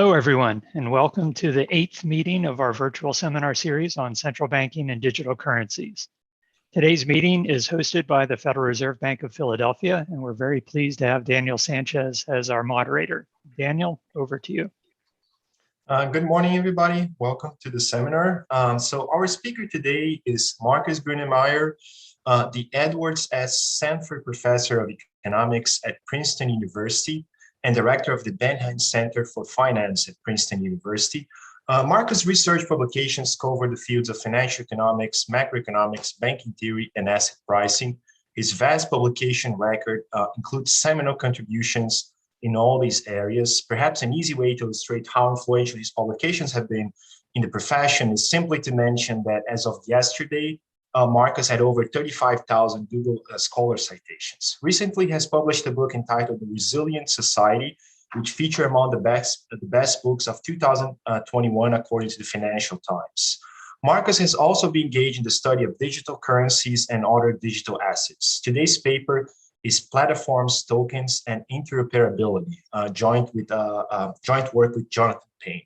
Hello, everyone, and welcome to the 8th meeting of our virtual seminar series on central banking and digital currencies. Today's meeting is hosted by the Federal Reserve Bank of Philadelphia, and we're very pleased to have Daniel Sanches as our moderator. Daniel, over to you. Good morning, everybody. Welcome to the seminar. So our speaker today is Markus Brunnermeier, the Edwards S. Sanford Professor of Economics at Princeton University and director of the Benham Center for Finance at Princeton University. Markus' research publications cover the fields of financial economics, macroeconomics, banking theory, and asset pricing. His vast publication record includes seminal contributions in all these areas. Perhaps an easy way to illustrate how influential his publications have been in the profession is simply to mention that as of yesterday, Markus had over 35,000 Google Scholar citations. Recently, he has published a book entitled The Resilient Society, which feature among the best books of 2021, according to the Financial Times. Markus has also been engaged in the study of digital currencies and other digital assets. Today's paper is Platforms, Tokens, and Interoperability, joint work with Jonathan Payne.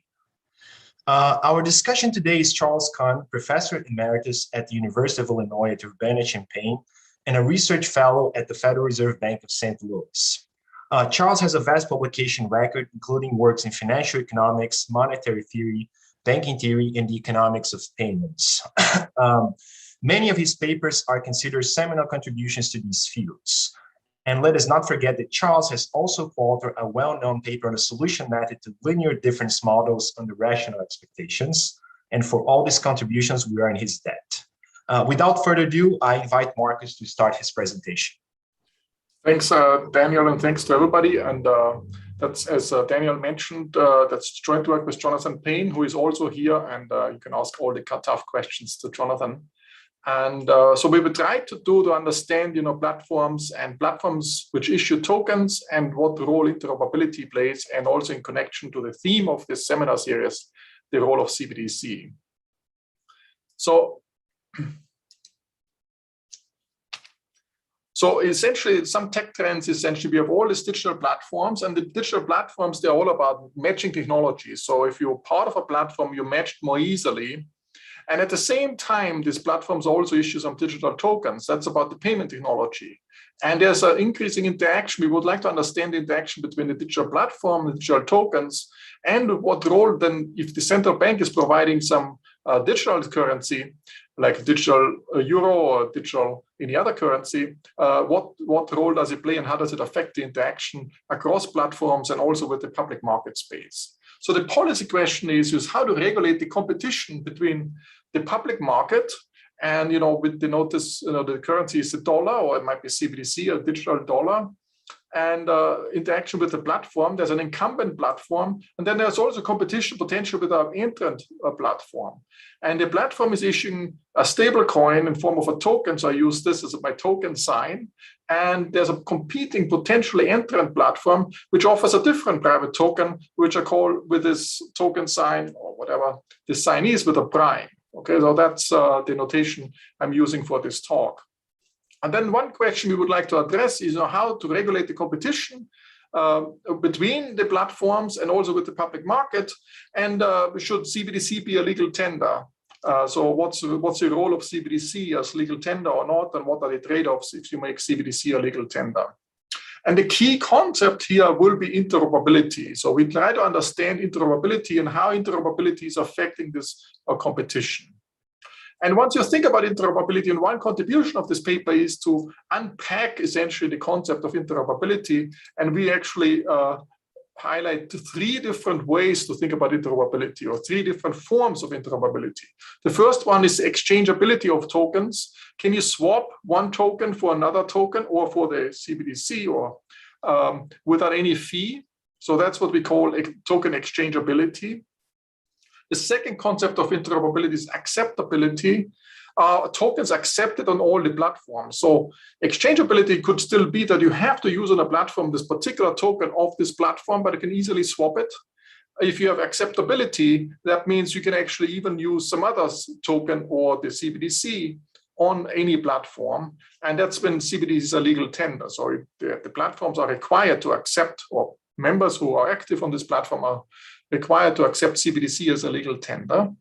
Our discussion today is Charles Kahn, Professor Emeritus at the University of Illinois at Urbana-Champaign and a research fellow at the Federal Reserve Bank of St. Louis. Charles has a vast publication record, including works in financial economics, monetary theory, banking theory, and the economics of payments. Many of his papers are considered seminal contributions to these fields. And let us not forget that Charles has also co-authored a well-known paper on the solution method to linear difference models under rational expectations. And for all these contributions, we are in his debt. Without further ado, I invite Markus to start his presentation. Thanks, Daniel, and thanks to everybody. And that's, as Daniel mentioned, that's joint work with Jonathan Payne, who is also here. And you can ask all the cut-off questions to Jonathan. And so we would try to understand, platforms which issue tokens and what role interoperability plays, and also in connection to the theme of this seminar series, the role of CBDC. So essentially, some tech trends, we have all these digital platforms, and the digital platforms, they're all about matching technology. So if you're part of a platform, you're matched more easily. And at the same time, these platforms also issue some digital tokens. That's about the payment technology. And there's an increasing interaction. We would like to understand the interaction between the digital platform, the digital tokens, and what role then, if the central bank is providing some digital currency, like digital euro or digital any other currency, what role does it play and how does it affect the interaction across platforms and also with the public market space? So the policy question is how to regulate the competition between the public market and, with the notice, the currency is the dollar, or it might be CBDC or digital dollar, and interaction with the platform. There's an incumbent platform, and then there's also competition potential with our entrant platform. And the platform is issuing a stable coin in form of a token, so I use this as my token sign. And there's a competing potentially entrant platform which offers a different private token, which I call with this token sign or whatever the sign is with a prime. Okay, so that's the notation I'm using for this talk. And then one question we would like to address is how to regulate the competition between the platforms and also with the public market. And should CBDC be a legal tender? So what's the role of CBDC as legal tender or not? And what are the trade-offs if you make CBDC a legal tender? And the key concept here will be interoperability. So we try to understand interoperability and how interoperability is affecting this competition. And once you think about interoperability, and one contribution of this paper is to unpack essentially the concept of interoperability. And we actually highlight 3 different ways to think about interoperability, or 3 different forms of interoperability. The first one is exchangeability of tokens. Can you swap one token for another token or for the CBDC or without any fee? So that's what we call token exchangeability. The second concept of interoperability is acceptability. Tokens accepted on all the platforms. So exchangeability could still be that you have to use on a platform this particular token of this platform, but you can easily swap it. If you have acceptability, that means you can actually even use some other token or the CBDC on any platform. And that's when CBDC is a legal tender. So the platforms are required to accept, or members who are active on this platform are required to accept CBDC as a legal tender.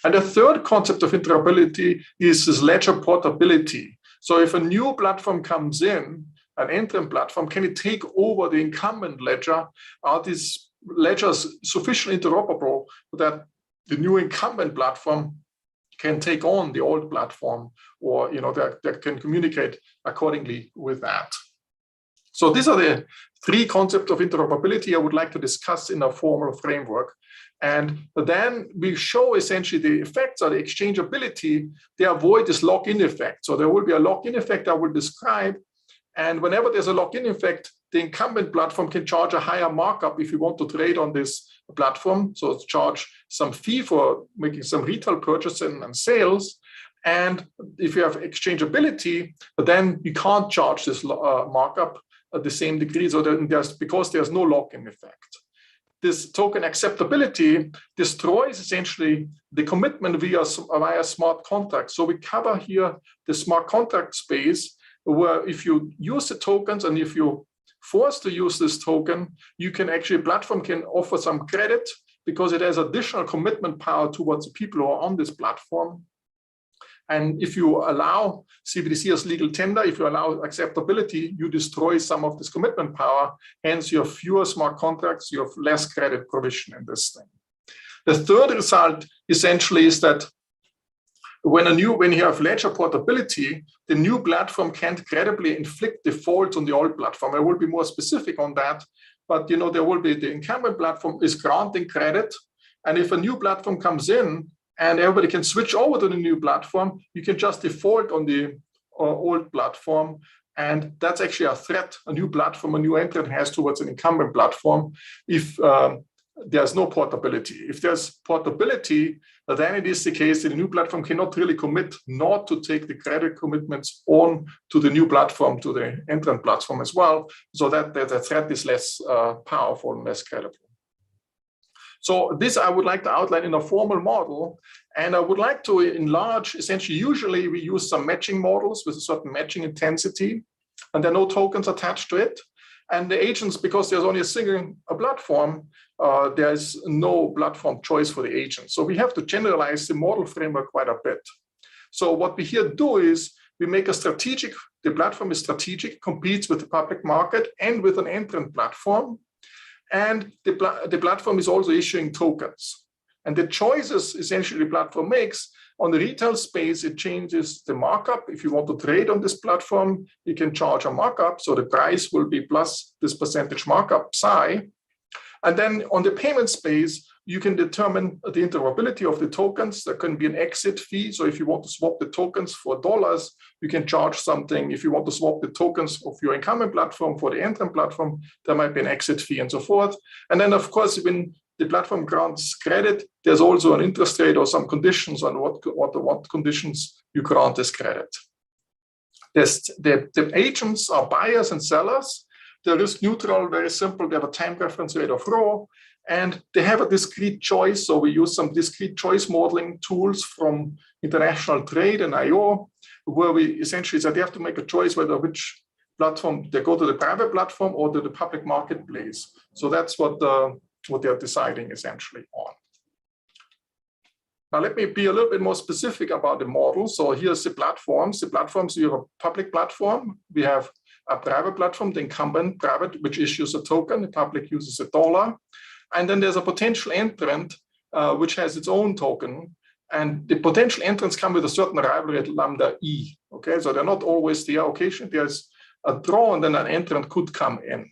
And the third concept of interoperability is this ledger portability. So if a new platform comes in, an entrant platform, can it take over the incumbent ledger? Are these ledgers sufficiently interoperable that the new incumbent platform can take on the old platform, or that can communicate accordingly with that? So these are the three concepts of interoperability I would like to discuss in a formal framework. And then we show essentially the effects or the exchangeability. They avoid this lock-in effect. So there will be a lock-in effect I will describe. And whenever there's a lock-in effect, the incumbent platform can charge a higher markup if you want to trade on this platform. So it's charge some fee for making some retail purchasing and sales. And if you have exchangeability, then you can't charge this markup at the same degree. So then because there's no lock-in effect. This token acceptability destroys essentially the commitment via smart contracts. So we cover here the smart contract space, where if you use the tokens and if you're forced to use this token, you can actually, platform can offer some credit because it has additional commitment power towards the people who are on this platform. And if you allow CBDC as legal tender, if you allow acceptability, you destroy some of this commitment power. Hence, you have fewer smart contracts, you have less credit provision in this thing. The third result essentially is that when you have ledger portability, the new platform can't credibly inflict defaults on the old platform. I will be more specific on that, but there will be the incumbent platform is granting credit, and if a new platform comes in and everybody can switch over to the new platform, you can just default on the old platform, and that's actually a threat a new platform, a new entrant has towards an incumbent platform if there's no portability. If there's portability, then it is the case that the new platform cannot really commit not to take the credit commitments on to the new platform, to the entrant platform as well, so that the threat is less powerful and less credible. So this I would like to outline in a formal model, and I would like to enlarge, essentially, usually we use some matching models with a certain matching intensity, and there are no tokens attached to it. And the agents, because there's only a single platform, there's no platform choice for the agent. So we have to generalize the model framework quite a bit. So what we here do is we make the platform is strategic, competes with the public market and with an entrant platform. And the platform is also issuing tokens. And the choices essentially the platform makes on the retail space, it changes the markup. If you want to trade on this platform, you can charge a markup. So the price will be plus this percentage markup psi. And then on the payment space, you can determine the interoperability of the tokens. There can be an exit fee. So if you want to swap the tokens for dollars, you can charge something. If you want to swap the tokens of your incumbent platform for the entrant platform, there might be an exit fee and so forth. And then, of course, when the platform grants credit, there's also an interest rate or some conditions on what conditions you grant this credit. The agents are buyers and sellers. They're risk neutral, very simple. They have a time reference rate of rho, and they have a discrete choice. So we use some discrete choice modeling tools from international trade and IO, where we essentially said they have to make a choice whether which platform they go to, the private platform or to the public marketplace. So that's what they're deciding essentially on. Now let me be a little bit more specific about the model. So here's the platforms. The platforms, you have a public platform. We have a private platform, the incumbent private, which issues a token. The public uses a dollar. And then there's a potential entrant, which has its own token. And the potential entrants come with a certain arrival rate lambda E. Okay, so they're not always there. Occasionally there's a draw and then an entrant could come in.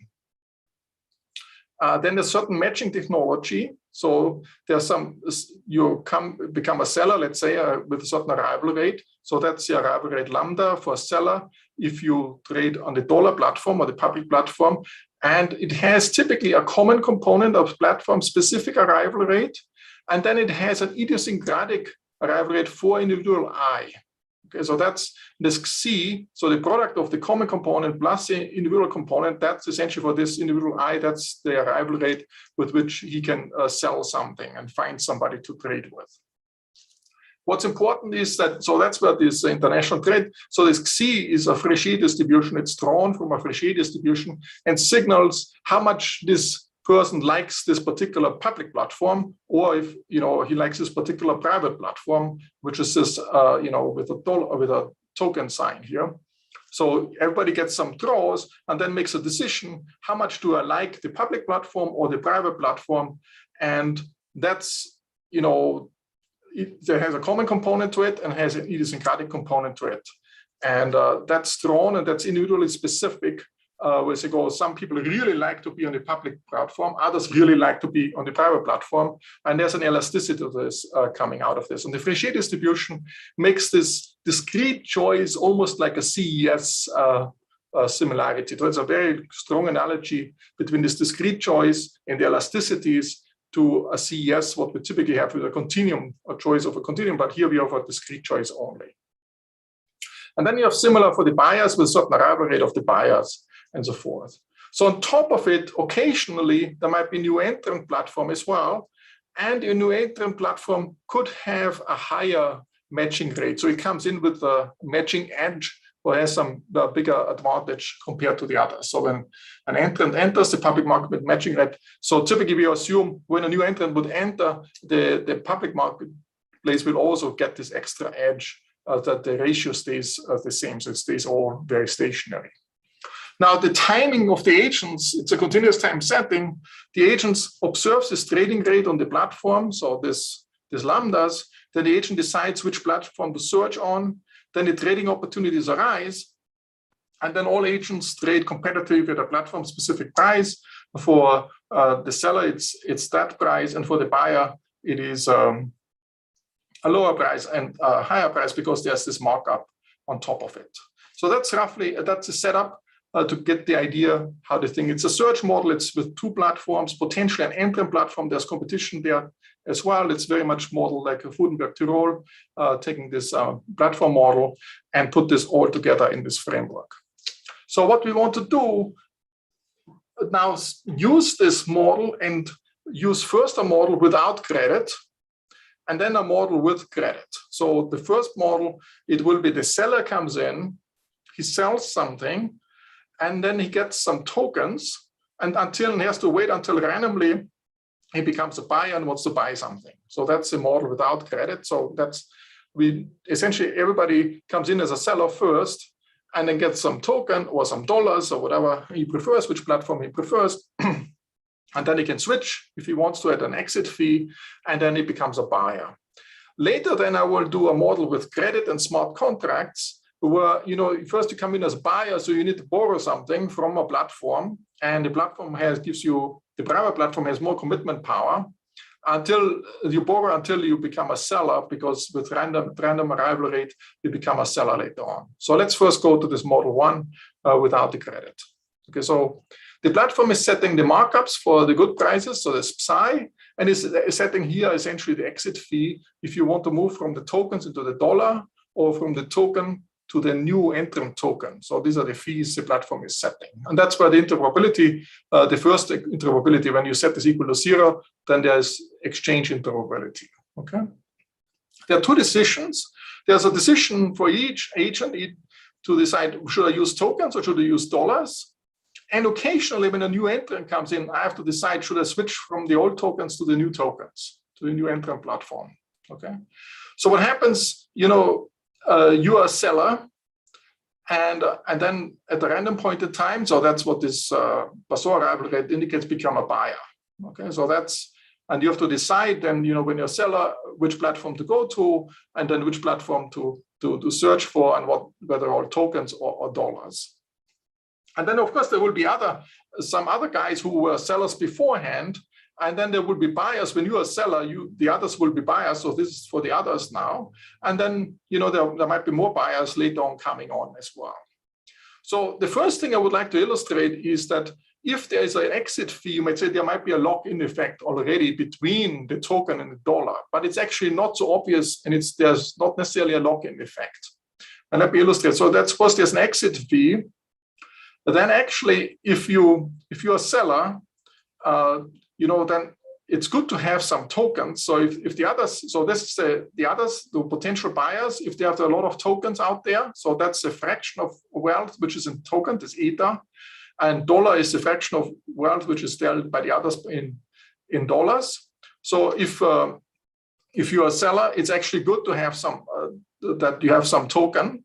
Then there's certain matching technology. So there's become a seller, let's say, with a certain arrival rate. So that's the arrival rate lambda for a seller if you trade on the dollar platform or the public platform. And it has typically a common component of platform-specific arrival rate. And then it has an idiosyncratic arrival rate for individual I. Okay, so that's this C. So the product of the common component plus the individual component, that's essentially for this individual I, that's the arrival rate with which he can sell something and find somebody to trade with. What's important is that, so that's where this international trade, so this C is a Fréchet distribution. It's drawn from a Fréchet distribution and signals how much this person likes this particular public platform, or if he likes this particular private platform, which is this with a token sign here. So everybody gets some draws and then makes a decision: how much do I like the public platform or the private platform? And that's there has a common component to it and has an idiosyncratic component to it, and that's drawn and that's individually specific. Where they go, some people really like to be on the public platform, others really like to be on the private platform, and there's an elasticity to this coming out of this. And the Fréchet distribution makes this discrete choice almost like a CES similarity. So it's a very strong analogy between this discrete choice and the elasticities to a CES, what we typically have with a continuum, a choice of a continuum, but here we have a discrete choice only. And then you have similar for the bias with certain arrival rate of the bias, and so forth. So on top of it, occasionally there might be new entrant platform as well, and a new entrant platform could have a higher matching rate. So it comes in with a matching edge or has some bigger advantage compared to the others. So when an entrant enters the public market with matching rate, so typically we assume when a new entrant would enter, the public marketplace will also get this extra edge that the ratio stays the same. So it stays all very stationary. Now, the timing of the agents, it's a continuous time setting. The agents observes this trading rate on the platform, so this lambdas, then the agent decides which platform to search on, then the trading opportunities arise, and then all agents trade competitively at a platform-specific price. For the seller, it's that price, and for the buyer, it is a lower price and a higher price because there's this markup on top of it. So that's a setup. To get the idea how the thing, it's a search model, it's with two platforms, potentially an entrant platform, there's competition there as well. It's very much modeled like a Fudenberg-Tirol, taking this platform model and put this all together in this framework. So what we want to do now is use this model and use first a model without credit, and then a model with credit. So the first model, it will be the seller comes in, he sells something, and then he gets some tokens, and he has to wait until randomly he becomes a buyer and wants to buy something. So that's a model without credit. So essentially everybody comes in as a seller first, and then gets some token or some dollars or whatever he prefers, which platform he prefers, and then he can switch if he wants to at an exit fee, and then he becomes a buyer. Later, then I will do a model with credit and smart contracts, where first you come in as a buyer, so you need to borrow something from a platform, and the platform the private platform has more commitment power until you borrow until you become a seller, because with random arrival rate you become a seller later on. So let's first go to this model one without the credit. Okay, so the platform is setting the markups for the good prices, so there's psi, and is setting here essentially the exit fee if you want to move from the tokens into the dollar or from the token to the new entrant token. So these are the fees the platform is setting. And that's where the interoperability, the first interoperability, when you set this equal to 0, then there's exchange interoperability, okay? There are two decisions. There's a decision for each agent to decide, should I use tokens or should I use dollars? And occasionally when a new entrant comes in, I have to decide, should I switch from the old tokens to the new tokens, to the new entrant platform, okay? So what happens, you are a seller, and then at a random point in time, so that's what this Basor arrival rate indicates, become a buyer. Okay, so and you have to decide then, when you're a seller, which platform to go to, and then which platform to search for, and whether all tokens or dollars. And then of course there will be some other guys who were sellers beforehand, and then there will be buyers. When you're a seller, the others will be buyers. So this is for the others now. And then, there might be more buyers later on coming on as well. So the first thing I would like to illustrate is that if there is an exit fee, you might say there might be a lock-in effect already between the token and the dollar, but it's actually not so obvious, and there's not necessarily a lock-in effect. And let me illustrate. So that's first there's an exit fee. But then actually, if you're a seller, then it's good to have some tokens. So if the others, so this is the others, the potential buyers, if they have a lot of tokens out there, so that's a fraction of wealth, which is in token, this eta. and dollar is the fraction of wealth which is dealt by the others in dollars. So if you're a seller, it's actually good to have some that you have some token.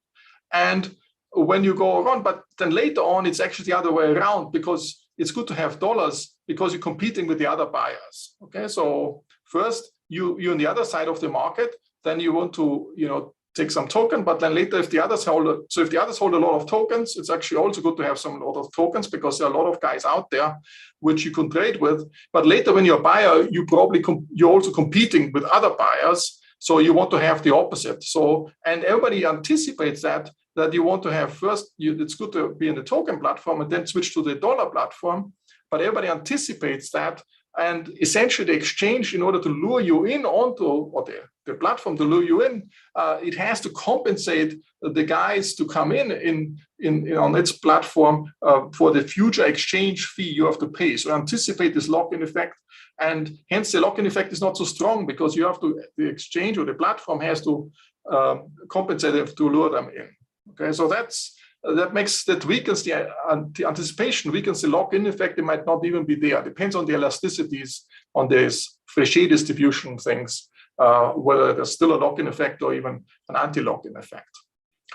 And when you go around, but then later on, it's actually the other way around, because it's good to have dollars because you're competing with the other buyers. Okay, so first you're on the other side of the market, then you want to take some token, but then later if the others hold a lot of tokens, it's actually also good to have some lot of tokens, because there are a lot of guys out there which you can trade with. But later when you're a buyer, you're also competing with other buyers, so you want to have the opposite. So, and everybody anticipates that you want to have first, it's good to be in the token platform and then switch to the dollar platform, but everybody anticipates that. And essentially the exchange, in order to lure you in onto, or the platform to lure you in, it has to compensate the guys to come in on its platform for the future exchange fee you have to pay. So anticipate this lock-in effect, and hence the lock-in effect is not so strong, because the exchange or the platform has to compensate them to lure them in. Okay, so that weakens the anticipation, weakens the lock-in effect. It might not even be there. It depends on the elasticities on these Fréchet distribution things, whether there's still a lock-in effect or even an anti-lock-in effect.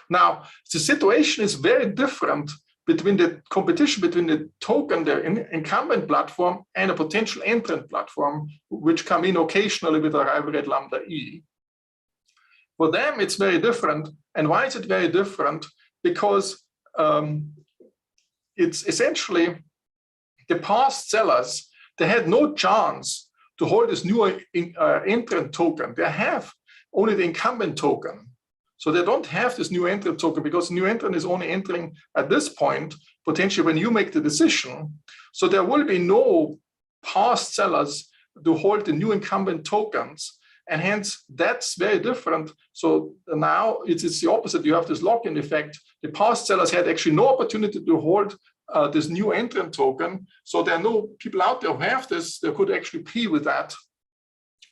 Now, the situation is very different between the competition between the token, the incumbent platform, and a potential entrant platform, which come in occasionally with a rivalry at lambda E. For them, it's very different. And why is it very different? Because it's essentially the past sellers, they had no chance to hold this new entrant token. They have only the incumbent token. So they don't have this new entrant token, because the new entrant is only entering at this point, potentially when you make the decision. So there will be no past sellers to hold the new incumbent tokens. And hence, that's very different. So now it's the opposite. You have this lock-in effect. The past sellers had actually no opportunity to hold this new entrant token. So there are no people out there who have this. They could actually pay with that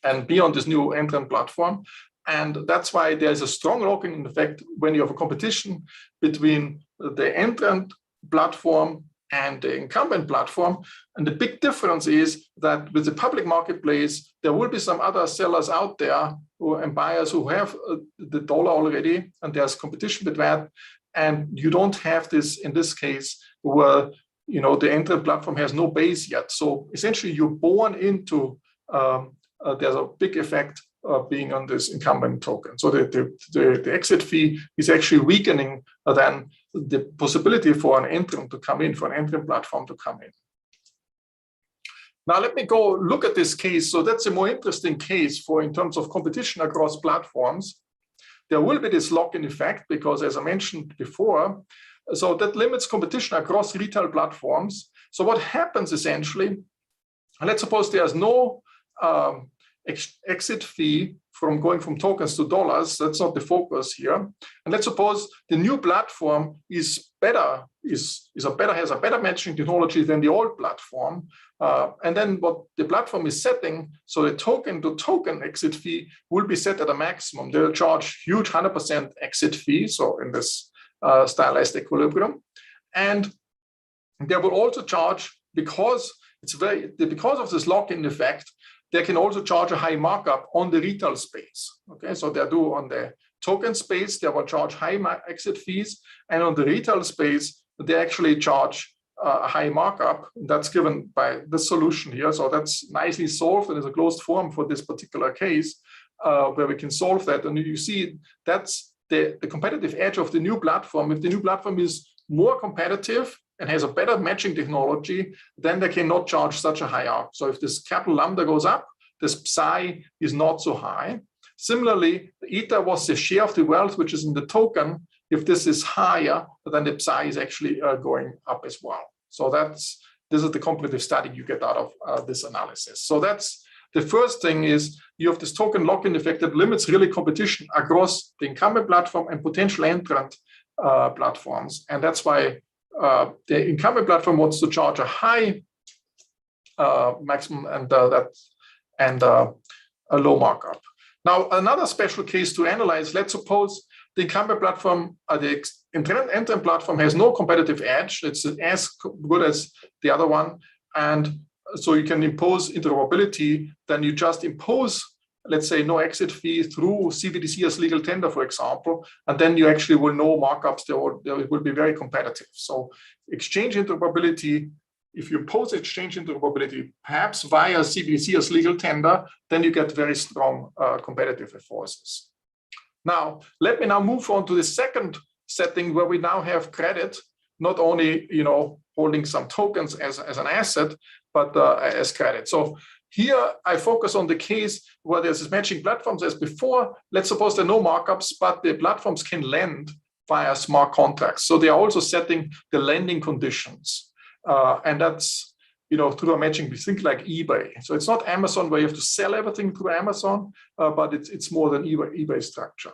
and be on this new entrant platform. And that's why there's a strong lock-in effect when you have a competition between the entrant platform and the incumbent platform. And the big difference is that with the public marketplace, there will be some other sellers out there and buyers who have the dollar already, and there's competition with that. And you don't have this in this case where the entrant platform has no base yet. So essentially you're born into, there's a big effect being on this incumbent token. So the exit fee is actually weakening than the possibility for an entrant to come in, for an entrant platform to come in. Now let me go look at this case. So that's a more interesting case in terms of competition across platforms. There will be this lock-in effect, because as I mentioned before, so that limits competition across retail platforms. So what happens essentially, and let's suppose there's no exit fee from going from tokens to dollars. That's not the focus here. And let's suppose the new platform is better, has a better matching technology than the old platform. And then what the platform is setting, so the token to token exit fee will be set at a maximum. They'll charge huge 100% exit fee, so in this stylized equilibrium. And they will also charge, because of this lock-in effect, they can also charge a high markup on the retail space. Okay, so they do on the token space, they will charge high exit fees, and on the retail space, they actually charge a high markup. That's given by the solution here. So that's nicely solved, and there's a closed form for this particular case where we can solve that. And you see that's the competitive edge of the new platform. If the new platform is more competitive and has a better matching technology, then they cannot charge such a high arc. So if this capital lambda goes up, this psi is not so high. Similarly, the eta was the share of the wealth which is in the token. If this is higher, then the psi is actually going up as well. So this is the competitive study you get out of this analysis. So that's the first thing, is you have this token lock-in effect that limits really competition across the incumbent platform and potential entrant platforms. And that's why the incumbent platform wants to charge a high maximum and a low markup. Now, another special case to analyze, let's suppose the incumbent platform, the entrant platform has no competitive edge. It's as good as the other one. And so you can impose interoperability, then you just impose, let's say, no exit fee through CBDC as legal tender, for example, and then you actually will know markups, they will be very competitive. So exchange interoperability, if you impose exchange interoperability, perhaps via CBDC as legal tender, then you get very strong competitive forces. Now, let me now move on to the second setting where we now have credit, not only holding some tokens as an asset, but as credit. So here I focus on the case where there's this matching platforms as before. Let's suppose there are no markups, but the platforms can lend via smart contracts. So they are also setting the lending conditions. And that's through a matching, we think like eBay. So it's not Amazon where you have to sell everything through Amazon, but it's more than eBay structure.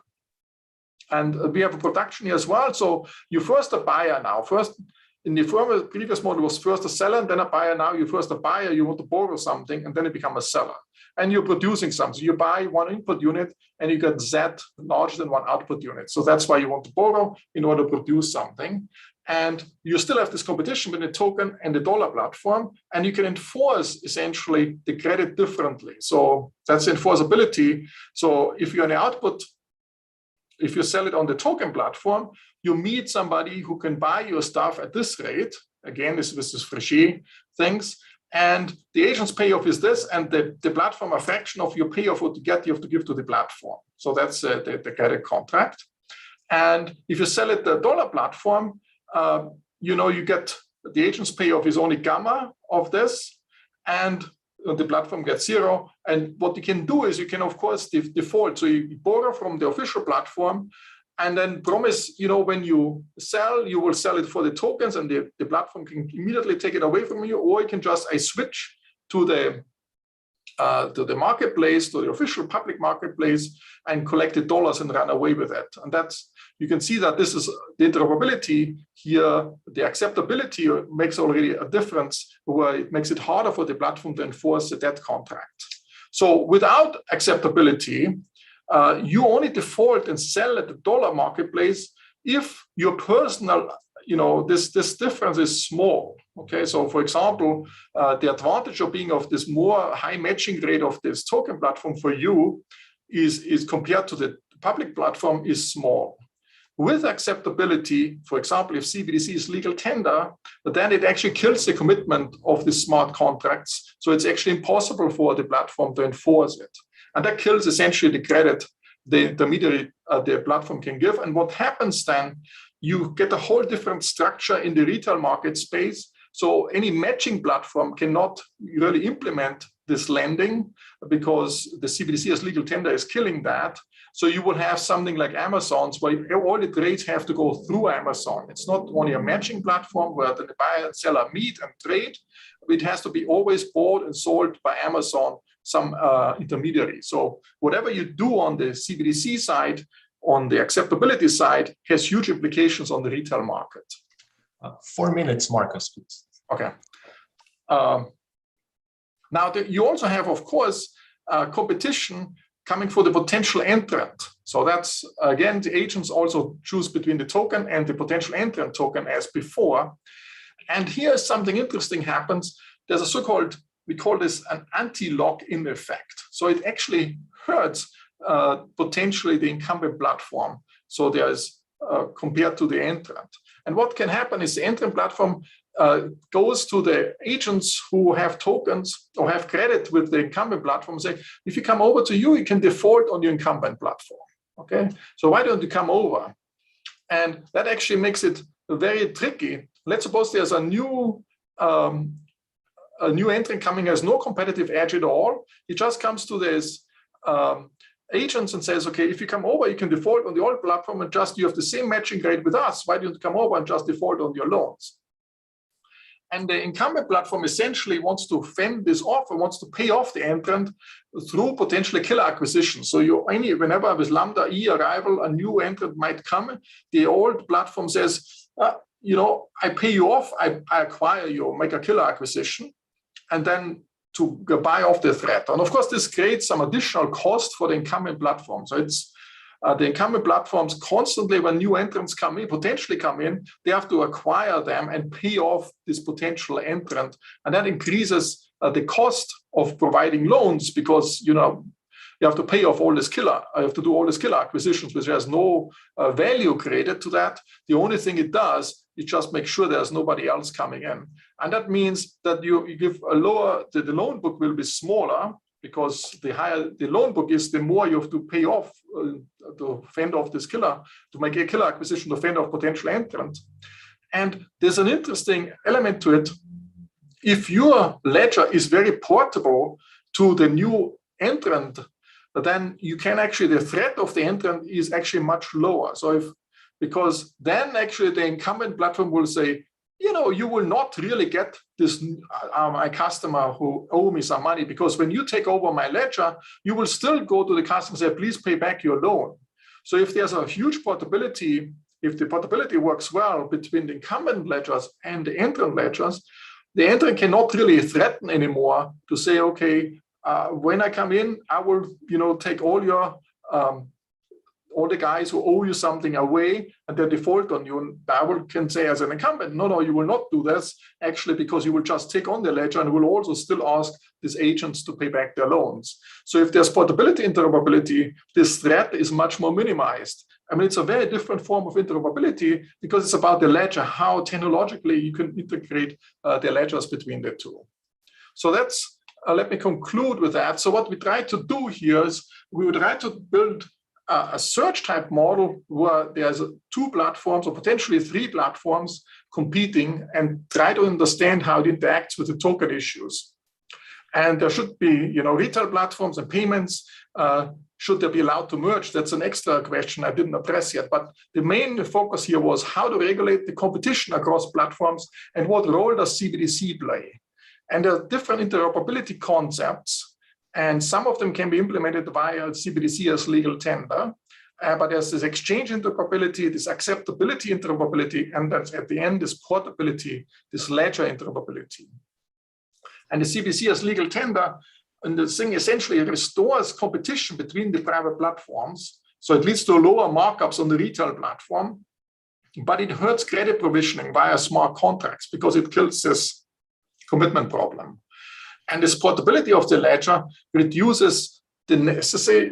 And we have a production here as well. So you first a buyer now. First, in the previous model was first a seller and then a buyer. Now you first a buyer, you want to borrow something, and then you become a seller. And you're producing something. You buy one input unit and you get Z larger than one output unit. So that's why you want to borrow in order to produce something. And you still have this competition between the token and the dollar platform, and you can enforce essentially the credit differently. So that's enforceability. So if you're an output, if you sell it on the token platform, you meet somebody who can buy your stuff at this rate. Again, this is Frichet things. And the agent's payoff is this, and the platform, a fraction of your payoff what you get, you have to give to the platform. So that's the credit contract. And if you sell it the dollar platform, you get the agent's payoff is only gamma of this, and the platform gets 0. And what you can do is you can, of course, default. So you borrow from the official platform and then promise, when you sell, you will sell it for the tokens and the platform can immediately take it away from you, or you can just switch to the marketplace, to the official public marketplace, and collect the dollars and run away with it. And that's, you can see that this is the interoperability here. The acceptability makes already a difference where it makes it harder for the platform to enforce the debt contract. So without acceptability, you only default and sell at the dollar marketplace if your personal, this difference is small. Okay, so for example, the advantage of being of this more high matching rate of this token platform for you is compared to the public platform is small. With acceptability, for example, if CBDC is legal tender, then it actually kills the commitment of the smart contracts. So it's actually impossible for the platform to enforce it. And that kills essentially the credit the intermediary, the platform can give. And what happens then, you get a whole different structure in the retail market space. So any matching platform cannot really implement this lending because the CBDC as legal tender is killing that. So you will have something like Amazon's where all the trades have to go through Amazon. It's not only a matching platform where the buyer and seller meet and trade. It has to be always bought and sold by Amazon, some intermediary. So whatever you do on the CBDC side, on the acceptability side, has huge implications on the retail market. 4 minutes, Markus, please. Okay. Now, you also have, of course, competition coming for the potential entrant. So that's, again, the agents also choose between the token and the potential entrant token as before. And here something interesting happens. There's a so-called, we call this an anti-lock-in effect. So it actually hurts potentially the incumbent platform. So there's compared to the entrant. And what can happen is the entrant platform goes to the agents who have tokens or have credit with the incumbent platform and say, if you come over to you, you can default on your incumbent platform. Okay, so why don't you come over? And that actually makes it very tricky. Let's suppose there's a new entrant coming, has no competitive edge at all. He just comes to this agents and says, okay, if you come over, you can default on the old platform and just you have the same matching rate with us. Why don't you come over and just default on your loans? And the incumbent platform essentially wants to fend this off and wants to pay off the entrant through potentially killer acquisition. So whenever with Lambda E arrival, a new entrant might come, the old platform says, I pay you off, I acquire you, make a killer acquisition, and then to buy off the threat. And of course, this creates some additional cost for the incumbent platform. So it's the incumbent platforms constantly, when new entrants come in, potentially come in, they have to acquire them and pay off this potential entrant. And that increases the cost of providing loans because, you have to pay off all this killer. I have to do all these killer acquisitions, which has no value created to that. The only thing it does, it just makes sure there's nobody else coming in. And that means that you give a lower, the loan book will be smaller, because the higher the loan book is, the more you have to pay off to fend off this killer, to make a killer acquisition to fend off potential entrant. And there's an interesting element to it. If your ledger is very portable to the new entrant, then you can actually, the threat of the entrant is actually much lower. So because then actually the incumbent platform will say, you will not really get this my customer who owe me some money, because when you take over my ledger, you will still go to the customer and say, please pay back your loan. So if there's a huge portability, if the portability works well between the incumbent ledgers and the entrant ledgers, the entrant cannot really threaten anymore to say, okay, when I come in, I will, take all your all the guys who owe you something away and they default on you. And I can say as an incumbent, no, you will not do this, actually, because you will just take on the ledger and will also still ask these agents to pay back their loans. So if there's portability interoperability, this threat is much more minimized. I mean, it's a very different form of interoperability because it's about the ledger, how technologically you can integrate the ledgers between the two. So that's, let me conclude with that. So what we try to do here is we would try to build a search type model where there's two platforms or potentially three platforms competing, and try to understand how it interacts with the token issues. And there should be, retail platforms and payments. Should they be allowed to merge? That's an extra question I didn't address yet. But the main focus here was how to regulate the competition across platforms and what role does CBDC play? And there are different interoperability concepts. And some of them can be implemented via CBDC as legal tender. But there's this exchange interoperability, this acceptability interoperability, and that's at the end, this portability, this ledger interoperability. And the CBDC as legal tender, and the thing essentially restores competition between the private platforms. So it leads to lower markups on the retail platform, but it hurts credit provisioning via smart contracts because it kills this commitment problem. And this portability of the ledger reduces the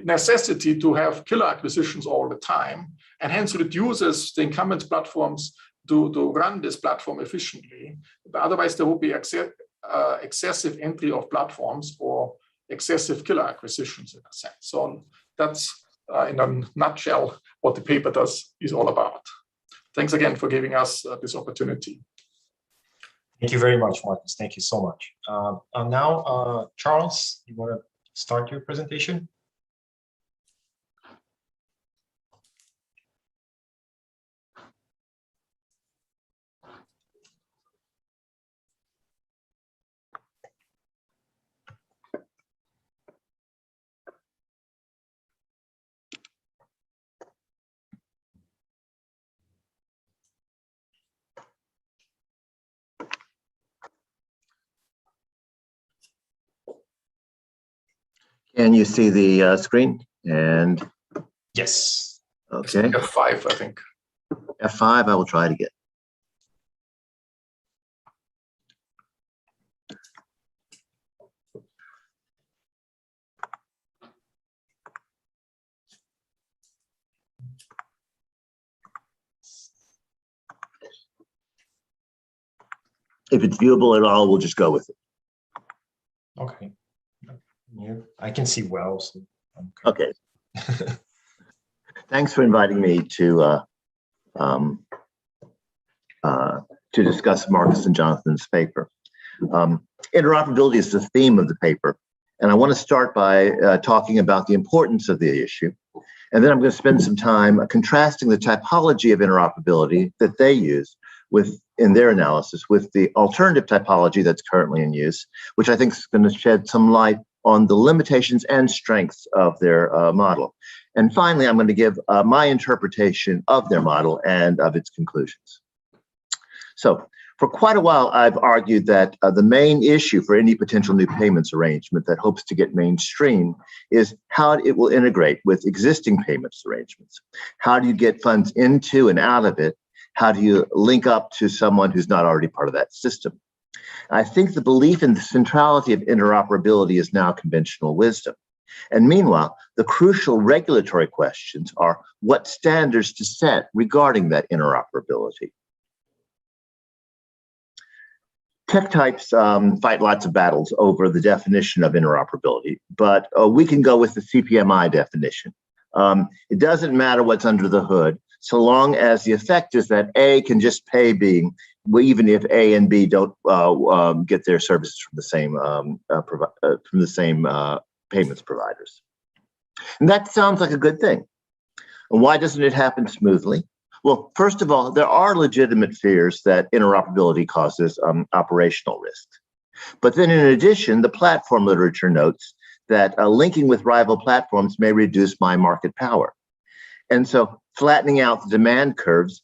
necessity to have killer acquisitions all the time, and hence reduces the incumbent platforms to run this platform efficiently. But otherwise, there will be excessive entry of platforms or excessive killer acquisitions in a sense. So that's in a nutshell what the paper is all about. Thanks again for giving us this opportunity. Thank you very much, Markus. Thank you so much. Now, Charles, you want to start your presentation? Can you see the screen? And yes. Okay. F5, I think. F5, I will try it again. If it's viewable at all, we'll just go with it. Okay. Yeah, I can see well. So okay. Thanks for inviting me to discuss Markus and Jonathan's paper. Interoperability is the theme of the paper, and I want to start by talking about the importance of the issue, and then I'm going to spend some time contrasting the typology of interoperability that they use in their analysis with the alternative typology that's currently in use, which I think is going to shed some light on the limitations and strengths of their model. And finally, I'm going to give my interpretation of their model and of its conclusions. So For quite a while, I've argued that the main issue for any potential new payments arrangement that hopes to get mainstream is how it will integrate with existing payments arrangements. How do you get funds into and out of it? How do you link up to someone who's not already part of that system? I think the belief in the centrality of interoperability is now conventional wisdom. And meanwhile, the crucial regulatory questions are what standards to set regarding that interoperability. Tech types fight lots of battles over the definition of interoperability, but we can go with the CPMI definition. It doesn't matter what's under the hood, so long as the effect is that A can just pay B, even if A and B don't get their services from the same payments providers. And that sounds like a good thing. And why doesn't it happen smoothly? Well, first of all, there are legitimate fears that interoperability causes operational risks. But then in addition, the platform literature notes that linking with rival platforms may reduce my market power. And so flattening out the demand curves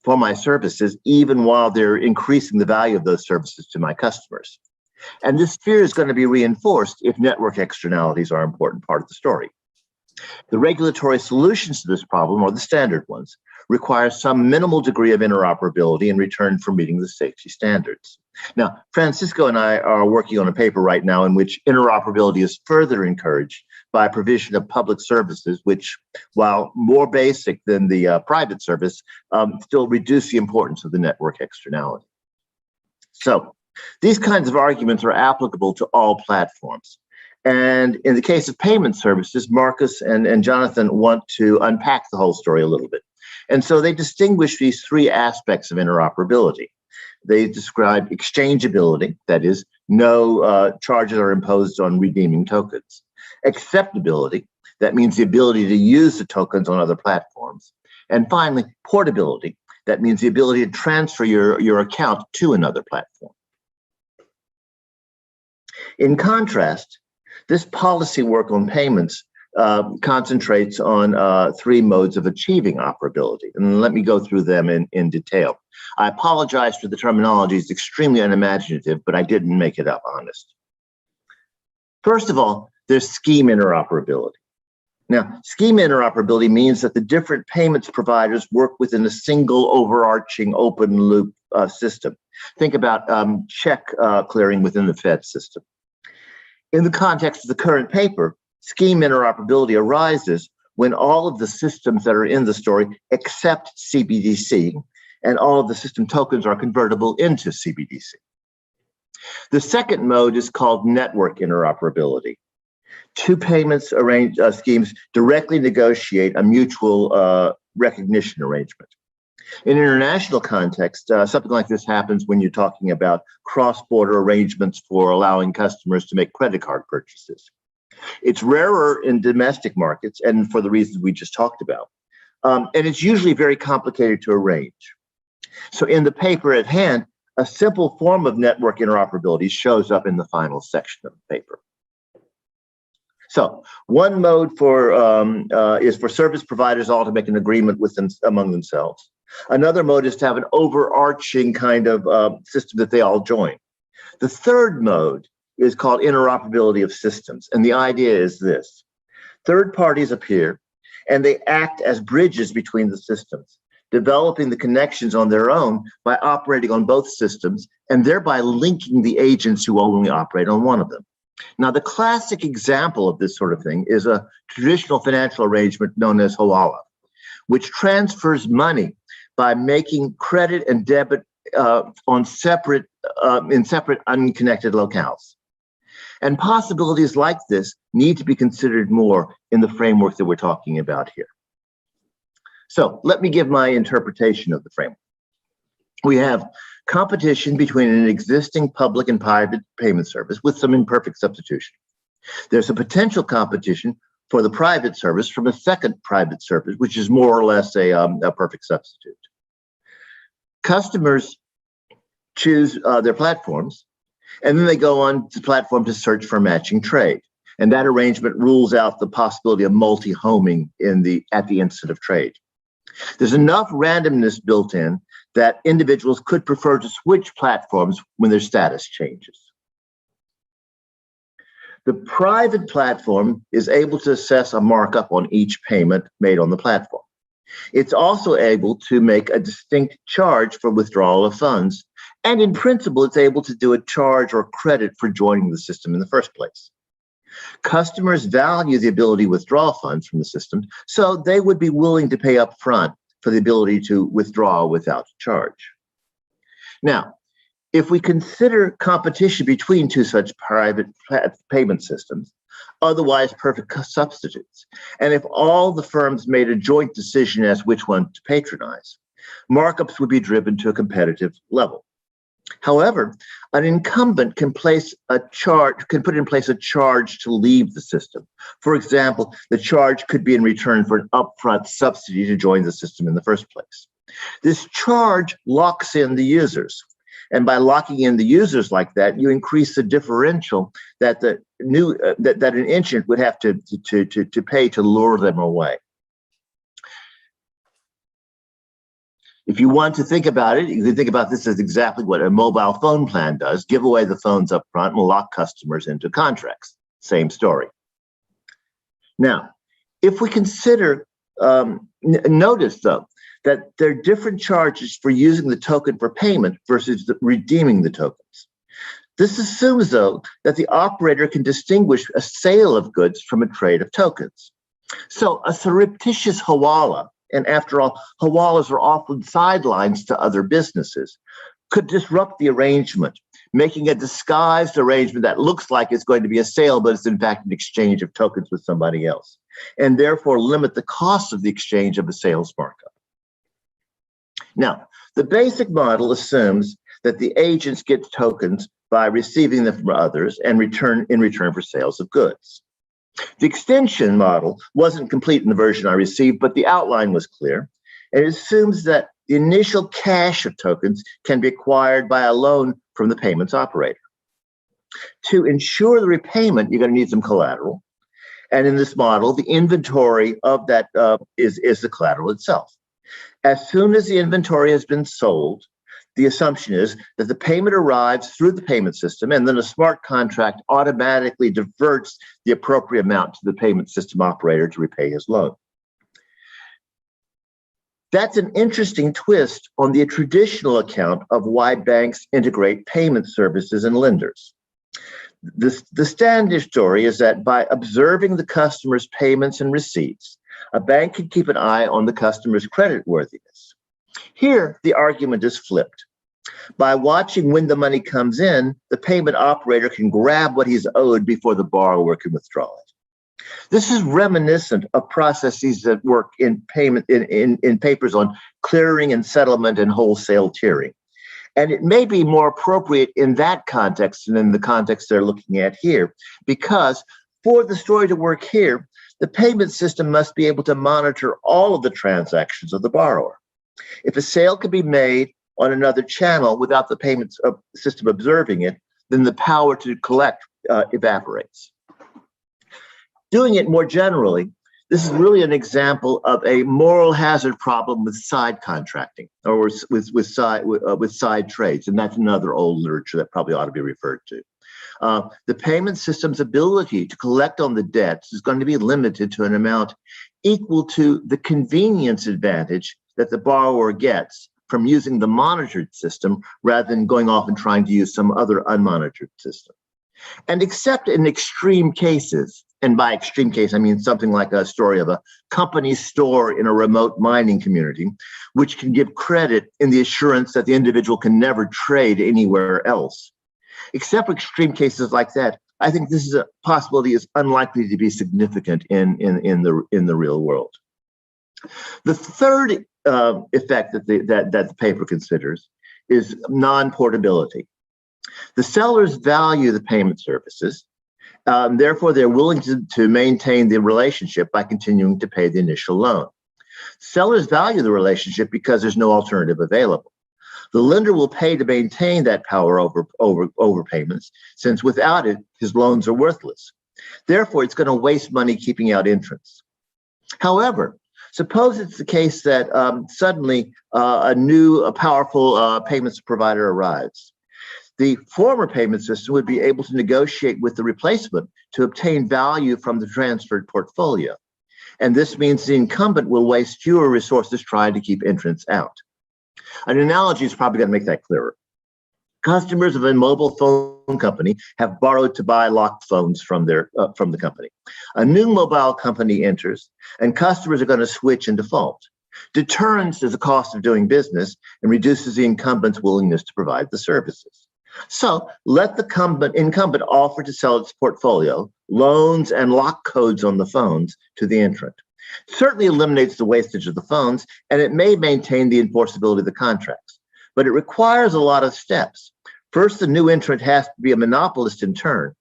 for my services, even while they're increasing the value of those services to my customers. And this fear is going to be reinforced if network externalities are an important part of the story. The regulatory solutions to this problem, or the standard ones, require some minimal degree of interoperability in return for meeting the safety standards. Now, Francisco and I are working on a paper right now in which interoperability is further encouraged by provision of public services, which, while more basic than the private service, still reduce the importance of the network externality. So these kinds of arguments are applicable to all platforms. And in the case of payment services, Markus and Jonathan want to unpack the whole story a little bit. And so they distinguish these three aspects of interoperability. They describe exchangeability, that is, no charges are imposed on redeeming tokens. Acceptability, that means the ability to use the tokens on other platforms. And finally, portability, that means the ability to transfer your account to another platform. In contrast, this policy work on payments concentrates on three modes of achieving operability. And let me go through them in detail. I apologize for the terminology. It's extremely unimaginative, but I didn't make it up, honest. First of all, there's scheme interoperability. Now, scheme interoperability means that the different payments providers work within a single overarching open loop system. Think about check clearing within the Fed system. In the context of the current paper, scheme interoperability arises when all of the systems that are in the story accept CBDC and all of the system tokens are convertible into CBDC. The second mode is called network interoperability. Two payments schemes directly negotiate a mutual recognition arrangement. In international context, something like this happens when you're talking about cross-border arrangements for allowing customers to make credit card purchases. It's rarer in domestic markets, and for the reasons we just talked about. And it's usually very complicated to arrange. So in the paper at hand, a simple form of network interoperability shows up in the final section of the paper. So one mode is for service providers all to make an agreement with them among themselves. Another mode is to have an overarching kind of system that they all join. The third mode is called interoperability of systems. And the idea is this: third parties appear and they act as bridges between the systems, developing the connections on their own by operating on both systems and thereby linking the agents who only operate on one of them. Now, the classic example of this sort of thing is a traditional financial arrangement known as Hawala, which transfers money by making credit and debit in separate unconnected locales. And possibilities like this need to be considered more in the framework that we're talking about here. So let me give my interpretation of the framework. We have competition between an existing public and private payment service with some imperfect substitution. There's a potential competition for the private service from a second private service, which is more or less a perfect substitute. Customers choose their platforms, and then they go on to the platform to search for matching trade. And that arrangement rules out the possibility of multi-homing at the instant of trade. There's enough randomness built in that individuals could prefer to switch platforms when their status changes. The private platform is able to assess a markup on each payment made on the platform. It's also able to make a distinct charge for withdrawal of funds, and in principle, it's able to do a charge or credit for joining the system in the first place. Customers value the ability to withdraw funds from the system, so they would be willing to pay up front for the ability to withdraw without charge. Now, if we consider competition between two such private payment systems, otherwise perfect substitutes, and if all the firms made a joint decision as which one to patronize, markups would be driven to a competitive level. However, an incumbent can put in place a charge to leave the system. For example, the charge could be in return for an upfront subsidy to join the system in the first place. This charge locks in the users. And by locking in the users like that, you increase the differential that that an agent would have to pay to lure them away. If you want to think about it, you can think about this as exactly what a mobile phone plan does: give away the phones up front and lock customers into contracts. Same story. Now, if we consider, notice though, that there are different charges for using the token for payment versus redeeming the tokens. This assumes, though, that the operator can distinguish a sale of goods from a trade of tokens. So a surreptitious hawala, and after all, hawalas are often sidelines to other businesses, could disrupt the arrangement, making a disguised arrangement that looks like it's going to be a sale, but it's in fact an exchange of tokens with somebody else, and therefore limit the cost of the exchange of a sales markup. Now, the basic model assumes that the agents get tokens by receiving them from others and in return for sales of goods. The extension model wasn't complete in the version I received, but the outline was clear. It assumes that the initial cache of tokens can be acquired by a loan from the payments operator. To ensure the repayment, you're going to need some collateral. And in this model, the inventory of that is the collateral itself. As soon as the inventory has been sold, the assumption is that the payment arrives through the payment system, and then a smart contract automatically diverts the appropriate amount to the payment system operator to repay his loan. That's an interesting twist on the traditional account of why banks integrate payment services and lenders. The standard story is that by observing the customer's payments and receipts, a bank can keep an eye on the customer's creditworthiness. Here, the argument is flipped. By watching when the money comes in, the payment operator can grab what he's owed before the borrower can withdraw it. This is reminiscent of processes that work in papers on clearing and settlement and wholesale tiering. And it may be more appropriate in that context than in the context they're looking at here, because for the story to work here, the payment system must be able to monitor all of the transactions of the borrower. If a sale can be made on another channel without the payment system observing it, then the power to collect evaporates. Doing it more generally, this is really an example of a moral hazard problem with side contracting, or with side trades, and that's another old literature that probably ought to be referred to. The payment system's ability to collect on the debts is going to be limited to an amount equal to the convenience advantage that the borrower gets from using the monitored system rather than going off and trying to use some other unmonitored system. And except in extreme cases, and by extreme case, I mean something like a story of a company store in a remote mining community, which can give credit in the assurance that the individual can never trade anywhere else. Except for extreme cases like that, I think this is a possibility is unlikely to be significant in the real world. The third effect that the paper considers is non-portability. The sellers value the payment services. Therefore, they're willing to maintain the relationship by continuing to pay the initial loan. Sellers value the relationship because there's no alternative available. The lender will pay to maintain that power over payments, since without it, his loans are worthless. Therefore, it's going to waste money keeping out entrants. However, Suppose it's the case that suddenly a powerful payments provider arrives. The former payment system would be able to negotiate with the replacement to obtain value from the transferred portfolio. And this means the incumbent will waste fewer resources trying to keep entrants out. An analogy is probably going to make that clearer. Customers of a mobile phone company have borrowed to buy locked phones from the company. A new mobile company enters, and customers are going to switch and default. Deterrence is the cost of doing business and reduces the incumbent's willingness to provide the services. So let the incumbent offer to sell its portfolio, loans, and lock codes on the phones to the entrant. It certainly eliminates the wastage of the phones, and it may maintain the enforceability of the contracts. But it requires a lot of steps. First, the new entrant has to be a monopolist in turn.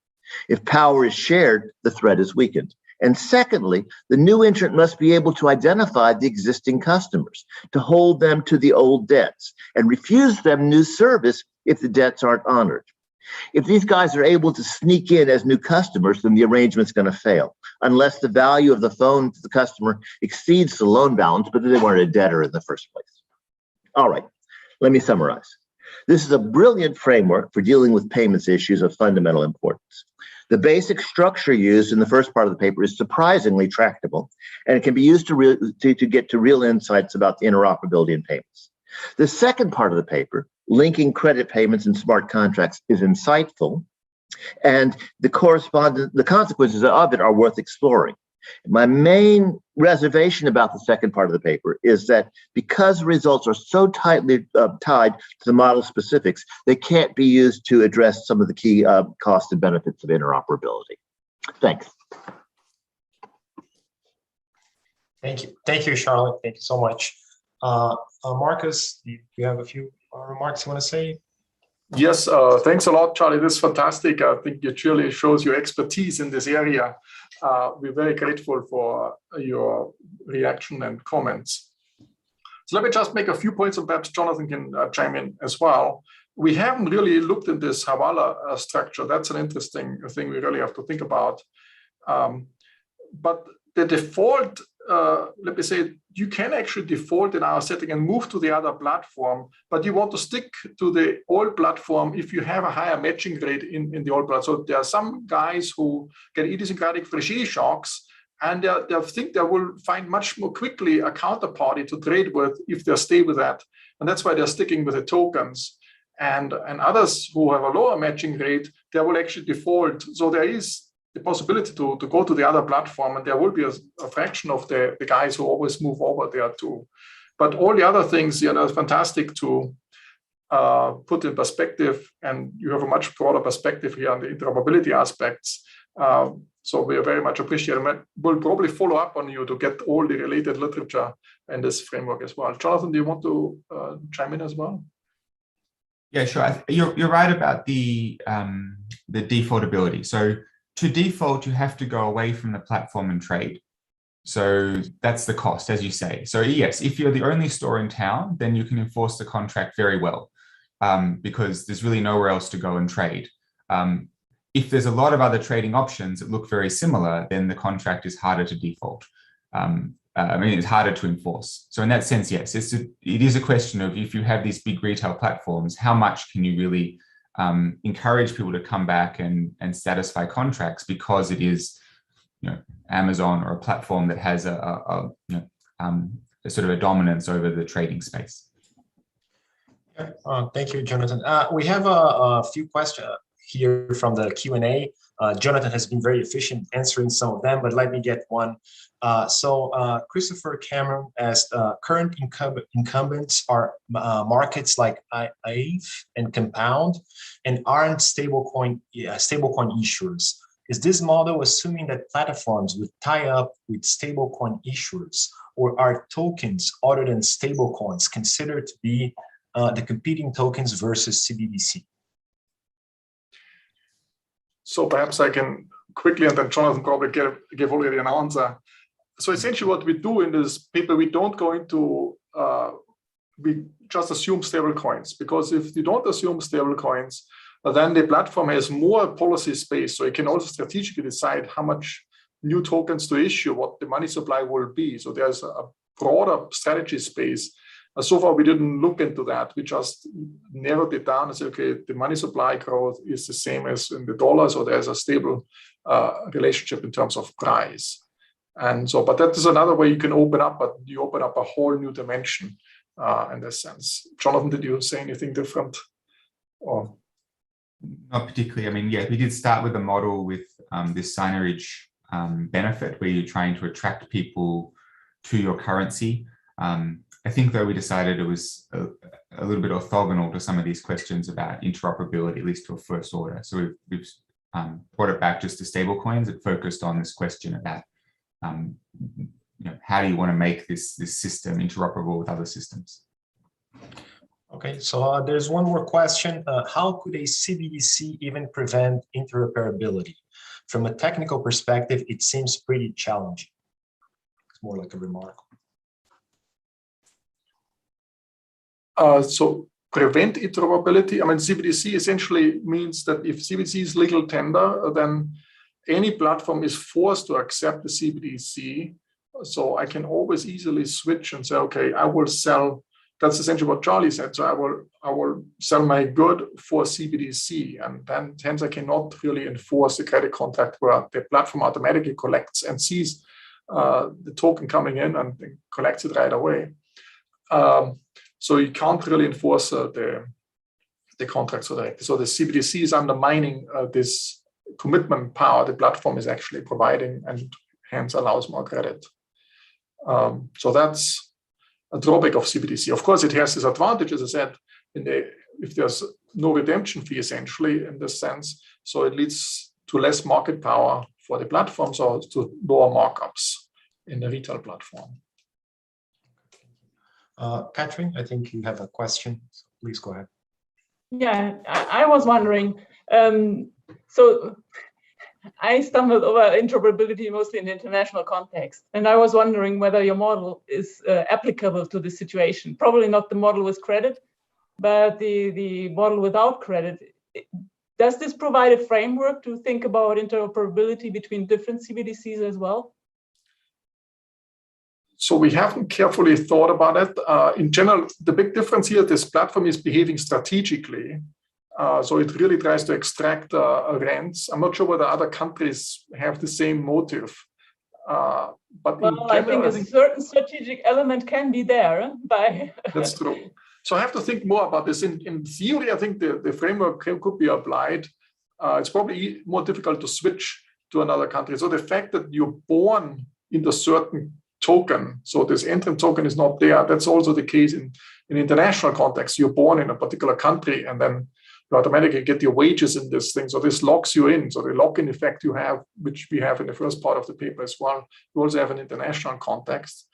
If power is shared, the threat is weakened. And secondly, the new entrant must be able to identify the existing customers, to hold them to the old debts, and refuse them new service if the debts aren't honored. If these guys are able to sneak in as new customers, then the arrangement's going to fail, unless the value of the phone to the customer exceeds the loan balance, but they weren't a debtor in the first place. All right, let me summarize. This is a brilliant framework for dealing with payments issues of fundamental importance. The basic structure used in the first part of the paper is surprisingly tractable, and it can be used to get to real insights about the interoperability in payments. The second part of the paper, linking credit payments and smart contracts, is insightful, and the consequences of it are worth exploring. My main reservation about the second part of the paper is that because results are so tightly tied to the model specifics, they can't be used to address some of the key costs and benefits of interoperability. Thanks. Thank you, Charlotte. Thank you so much. Markus, do you have a few remarks you want to say? Yes, thanks a lot, Charlie. This is fantastic. I think it really shows your expertise in this area. We're very grateful for your reaction and comments. So let me just make a few points, and perhaps Jonathan can chime in as well. We haven't really looked at this Hawala structure. That's an interesting thing we really have to think about. But the default, let me say, you can actually default in our setting and move to the other platform, but you want to stick to the old platform if you have a higher matching rate in the old platform. So there are some guys who get idiosyncratic fragile shocks, and they think they will find much more quickly a counterparty to trade with if they stay with that. And that's why they're sticking with the tokens. And others who have a lower matching rate, they will actually default. So there is the possibility to go to the other platform, and there will be a fraction of the guys who always move over there too. But all the other things, are fantastic to put in perspective, and you have a much broader perspective here on the interoperability aspects. So we are very much appreciative. We'll probably follow up on you to get all the related literature in this framework as well. Jonathan, do you want to chime in as well? Yeah, sure. You're right about the defaultability. So to default, you have to go away from the platform and trade. So that's the cost, as you say. So yes, if you're the only store in town, then you can enforce the contract very well because there's really nowhere else to go and trade. If there's a lot of other trading options that look very similar, then the contract is harder to default. It's harder to enforce. So in that sense, yes, it is a question of if you have these big retail platforms, how much can you really encourage people to come back and satisfy contracts because it is, Amazon or a platform that has a sort of a dominance over the trading space. Thank you, Jonathan. We have a few questions here from the Q&A. Jonathan has been very efficient answering some of them, but let me get one. So Christopher Cameron asked, current incumbents are markets like IAVE and Compound and aren't stablecoin issuers. Is this model assuming that platforms would tie up with stablecoin issuers, or are tokens other than stablecoins considered to be the competing tokens versus CBDC? So perhaps I can quickly, and then Jonathan probably give already an answer. So essentially what we do in this paper, we don't go into, we just assume stable coins, because if you don't assume stable coins, then the platform has more policy space. So it can also strategically decide how much new tokens to issue, what the money supply will be. So there's a broader strategy space. So far, we didn't look into that. We just narrowed it down and said, okay, the money supply growth is the same as in the dollars, or there's a stable relationship in terms of price. And so, but that is another way you can open up, but you open up a whole new dimension in this sense. Jonathan, did you say anything different? Or? Not particularly. I mean, yeah, we did start with a model with this signage benefit where you're trying to attract people to your currency. I think, though, we decided it was a little bit orthogonal to some of these questions about interoperability, at least to a first order. So we've brought it back just to stablecoins. It focused on this question about how do you want to make this system interoperable with other systems? Okay, so there's one more question. How could a CBDC even prevent interoperability? From a technical perspective, it seems pretty challenging. It's more like a remark. So prevent interoperability. I mean, CBDC essentially means that if CBDC is legal tender, then any platform is forced to accept the CBDC. So I can always easily switch and say, okay, I will sell. That's essentially what Charlie said. So I will sell my good for CBDC, and then hence I cannot really enforce the credit contract where the platform automatically collects and sees the token coming in and collects it right away. So you can't really enforce the contract so directly. So the CBDC is undermining this commitment power the platform is actually providing, and hence allows more credit. So that's a drawback of CBDC. Of course, it has this advantage, as I said, if there's no redemption fee, essentially, in this sense. So it leads to less market power for the platforms, or to lower markups in the retail platform. Catherine, I think you have a question. So please go ahead. Yeah, I was wondering, so I stumbled over interoperability mostly in the international context, and I was wondering whether your model is applicable to this situation. Probably not the model with credit, but the model without credit. Does this provide a framework to think about interoperability between different CBDCs as well? So we haven't carefully thought about it. In general, the big difference here, this platform is behaving strategically. So it really tries to extract rents. I'm not sure whether other countries have the same motive. But well, I think a certain strategic element can be there. That's true. So I have to think more about this. In theory, I think the framework could be applied. It's probably more difficult to switch to another country. So the fact that you're born in a certain token, so this entrant token is not there, that's also the case in international context. You're born in a particular country, and then you automatically get your wages in this thing. So this locks you in. So the Lockin Effect you have, which we have in the first part of the paper as well, you also have an international context.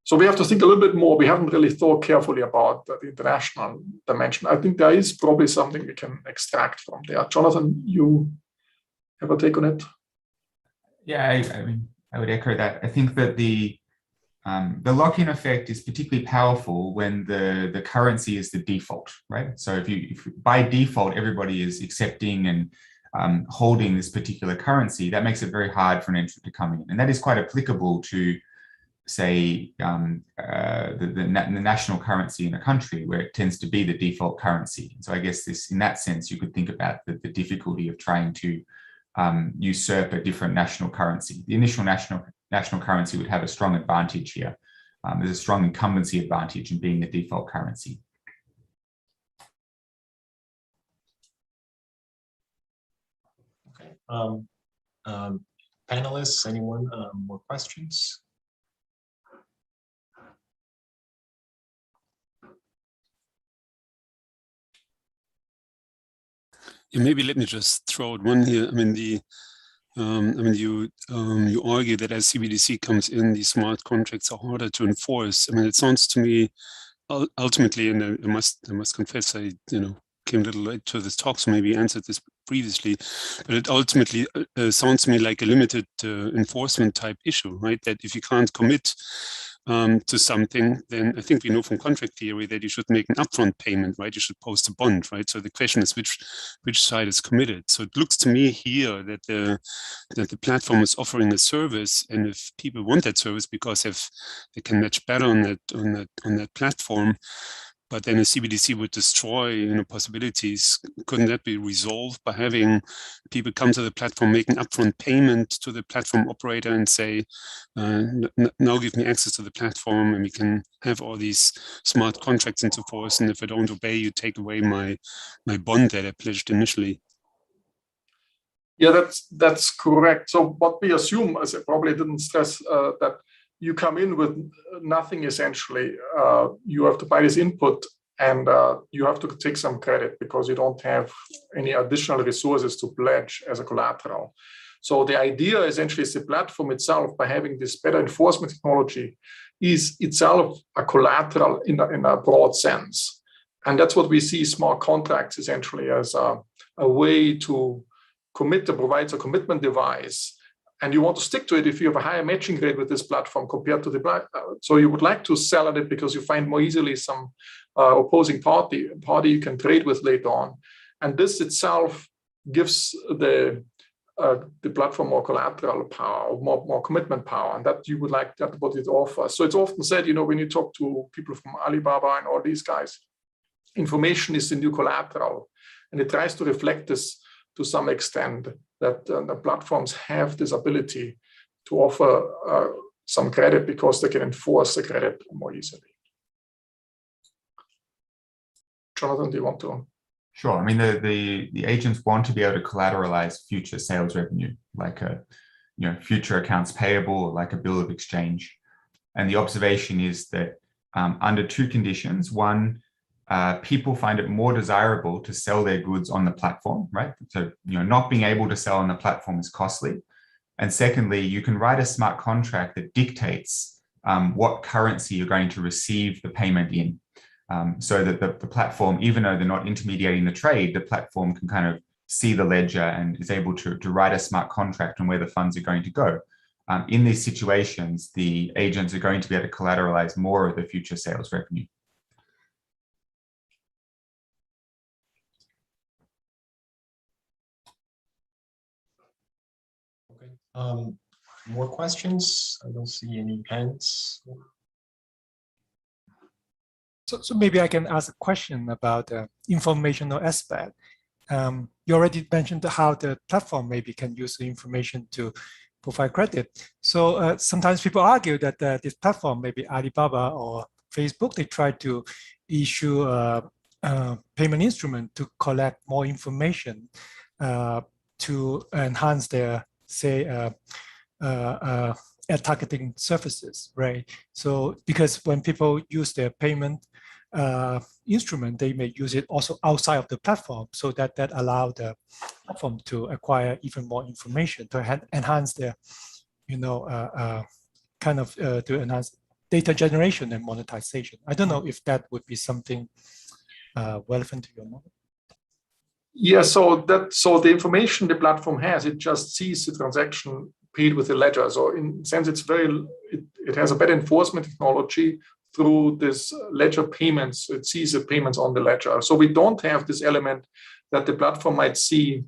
So we have to think a little bit more. We haven't really thought carefully about the international dimension. I think there is probably something we can extract from there. Jonathan, you have a take on it? Yeah, I mean, I would echo that. I think that the lock-in effect is particularly powerful when the currency is the default, right? So if by default everybody is accepting and holding this particular currency, that makes it very hard for an entrant to come in, and that is quite applicable to, say, the national currency in a country where it tends to be the default currency. So I guess in that sense, you could think about the difficulty of trying to usurp a different national currency. The initial national currency would have a strong advantage here. There's a strong incumbency advantage in being the default currency. Okay. Panelists, anyone more questions? Yeah, maybe let me just throw out one here. I mean, you argue that as CBDC comes in, these smart contracts are harder to enforce. I mean, it sounds to me ultimately, and I must confess, I came a little late to this talk, so maybe answered this previously, but it ultimately sounds to me like a limited enforcement type issue, right? That if you can't commit to something, then I think we know from contract theory that you should make an upfront payment, right? You should post a bond, right? So the question is which side is committed. So it looks to me here that the platform is offering a service, and if people want that service because they can match better on that platform, but then a CBDC would destroy, possibilities. Couldn't that be resolved by having people come to the platform, make an upfront payment to the platform operator, and say, "Now give me access to the platform, and we can have all these smart contracts into force. And if I don't obey, you take away my bond that I pledged initially." Yeah, that's correct. So what we assume, as I probably didn't stress, that you come in with nothing essentially. You have to buy this input, and you have to take some credit because you don't have any additional resources to pledge as a collateral. So the idea essentially is the platform itself, by having this better enforcement technology, is itself a collateral in a broad sense. And that's what we see smart contracts essentially as a way to provides a commitment device. And you want to stick to it if you have a higher matching rate with this platform compared to the so you would like to sell at it because you find more easily some opposing party you can trade with later on. And this itself gives the platform more collateral power, more commitment power, and that you would like that what it offers. So it's often said, when you talk to people from Alibaba and all these guys, information is the new collateral, and it tries to reflect this to some extent, that the platforms have this ability to offer some credit because they can enforce the credit more easily. Jonathan, do you want to? Sure. I mean, the agents want to be able to collateralize future sales revenue, like future accounts payable, like a bill of exchange. And the observation is that under two conditions: one, people find it more desirable to sell their goods on the platform, right? So, not being able to sell on the platform is costly. And secondly, you can write a smart contract that dictates what currency you're going to receive the payment in. So that the platform, even though they're not intermediating the trade, the platform can kind of see the ledger and is able to write a smart contract on where the funds are going to go. In these situations, the agents are going to be able to collateralize more of the future sales revenue. More questions? I don't see any hands. So maybe I can ask a question about the informational aspect. You already mentioned how the platform maybe can use the information to provide credit. So sometimes people argue that this platform, maybe Alibaba or Facebook, they try to issue a payment instrument to collect more information to enhance their, say, ad targeting services, right? So because when people use their payment instrument, they may use it also outside of the platform, so that allow the platform to acquire even more information to enhance their, to enhance data generation and monetization. I don't know if that would be something relevant to your model. Yeah, so the information the platform has, it just sees the transaction paid with the ledger. So in a sense, it has a better enforcement technology through this ledger payments. It sees the payments on the ledger. So we don't have this element that the platform might see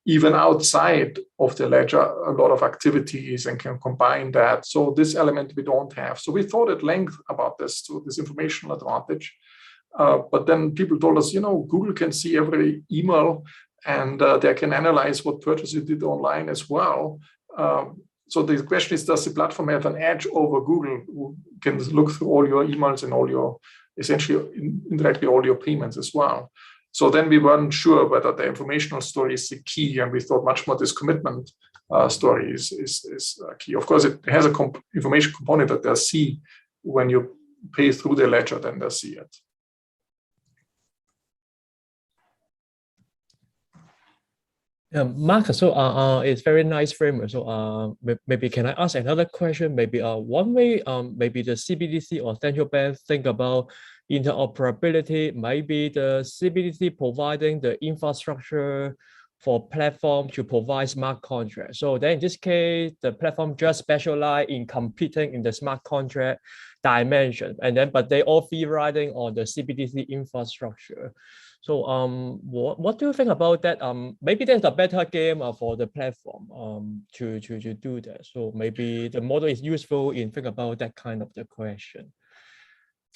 even outside of the ledger a lot of activities and can combine that. So this element we don't have. So we thought at length about this informational advantage. But then people told us, Google can see every email, and they can analyze what purchase you did online as well. So the question is, does the platform have an edge over Google, who can look through all your emails and all your, essentially indirectly all your payments as well? So then we weren't sure whether the informational story is the key, and we thought much more this commitment story is key. Of course, it has a information component that they'll see when you pay through the ledger, then they'll see it. Markus, so it's very nice framework. So maybe can I ask another question? Maybe one way, maybe the CBDC or central bank think about interoperability. Maybe the CBDC providing the infrastructure for platform to provide smart contracts. So then in this case, the platform just specialize in competing in the smart contract dimension, and then but they all free riding on the CBDC infrastructure. So what do you think about that? Maybe there's a better game for the platform to do that. So maybe the model is useful in thinking about that kind of the question.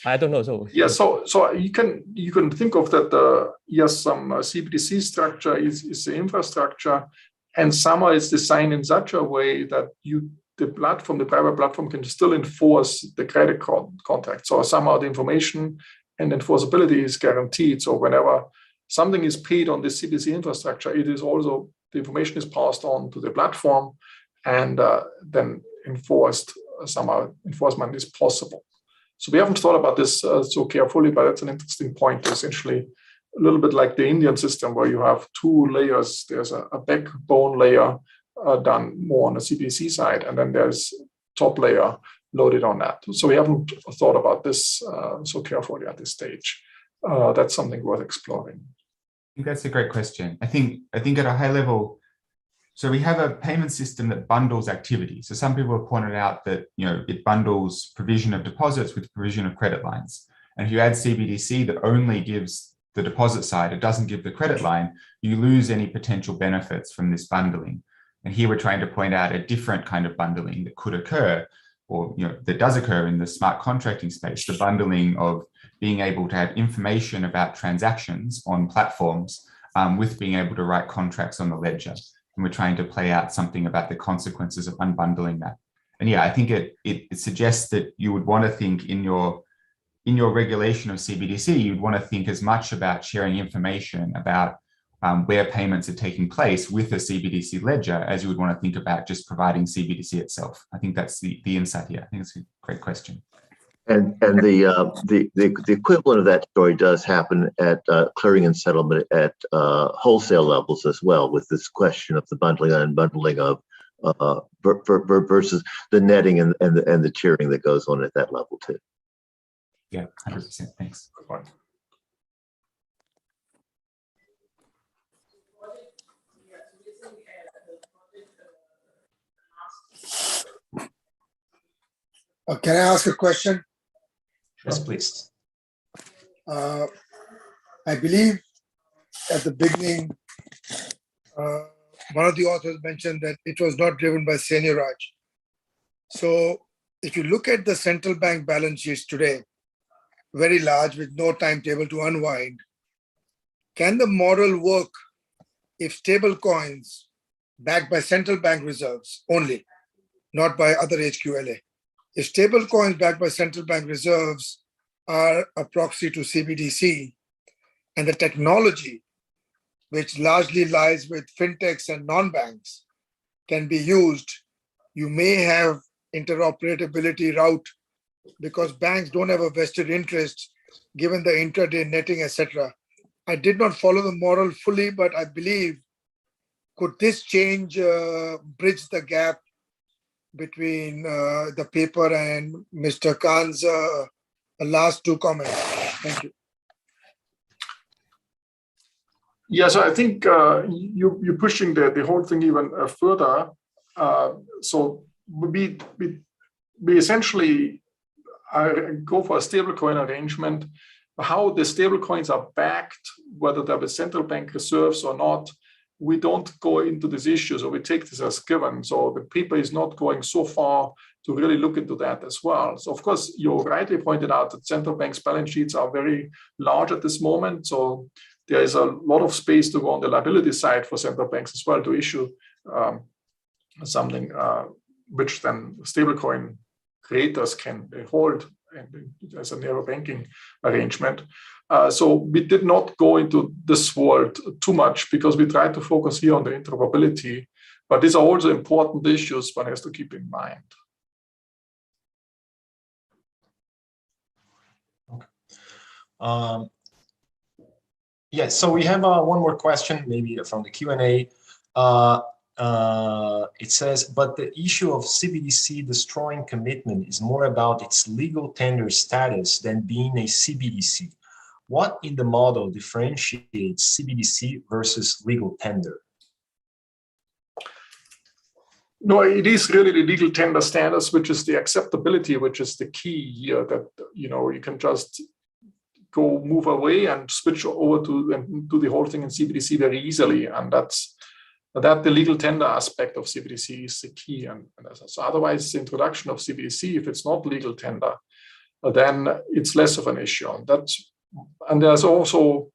I don't know. So yeah, so you can think of that. Yes, some CBDC structure is the infrastructure, and somehow it's designed in such a way that the private platform can still enforce the credit contract. So somehow the information and enforceability is guaranteed. So whenever something is paid on the CBDC infrastructure, it is also the information is passed on to the platform, and then somehow enforcement is possible. So we haven't thought about this so carefully, but that's an interesting point. Essentially, a little bit like the Indian system, where you have two layers. There's a backbone layer done more on the CBDC side, and then there's top layer loaded on that. So we haven't thought about this so carefully at this stage. That's something worth exploring. I think that's a great question. I think at a high level, so we have a payment system that bundles activity. So some people have pointed out that it bundles provision of deposits with provision of credit lines. And if you add CBDC that only gives the deposit side, it doesn't give the credit line, you lose any potential benefits from this bundling. And here we're trying to point out a different kind of bundling that could occur, or that does occur in the smart contracting space, the bundling of being able to have information about transactions on platforms with being able to write contracts on the ledger. And we're trying to play out something about the consequences of unbundling that. And yeah, I think it suggests that you would want to think in your regulation of CBDC, you'd want to think as much about sharing information about where payments are taking place with a CBDC ledger as you would want to think about just providing CBDC itself. I think that's the insight here. I think it's a great question. And the equivalent of that story does happen at clearing and settlement at wholesale levels as well, with this question of the bundling and unbundling of versus the netting and the tiering that goes on at that level too. Yeah, 100%. Thanks. Good point. Can I ask a question? Yes, please. I believe at the beginning, one of the authors mentioned that it was not driven by seigniorage. So if you look at the central bank balance sheets today, very large with no timetable to unwind, can the model work if stable coins backed by central bank reserves only, not by other HQLA? If stable coins backed by central bank reserves are a proxy to CBDC, and the technology, which largely lies with fintechs and non-banks, can be used, you may have interoperability route because banks don't have a vested interest given the intraday netting, etc. I did not follow the model fully, but I believe, could this change bridge the gap between the paper and Mr. Kahn's last two comments? Thank you. Yeah, so I think you're pushing the whole thing even further. So we essentially go for a stablecoin arrangement. How the stablecoins are backed, whether they're with central bank reserves or not, we don't go into this issue. So we take this as given. So the paper is not going so far to really look into that as well. So of course, you rightly pointed out that central banks' balance sheets are very large at this moment. So there is a lot of space to go on the liability side for central banks as well to issue something which then stablecoin creators can hold as a narrow banking arrangement. So we did not go into this world too much because we tried to focus here on the interoperability, but these are also important issues one has to keep in mind. Okay. Yeah, so we have one more question, maybe from the Q&A. It says, but the issue of CBDC destroying commitment is more about its legal tender status than being a CBDC. What in the model differentiates CBDC versus legal tender? No, it is really the legal tender standards, which is the acceptability, which is the key here. That you can just move away and switch over to and do the whole thing in CBDC very easily, and that the legal tender aspect of CBDC is the key. And so otherwise, the introduction of CBDC, if it's not legal tender, then it's less of an issue. And there's also,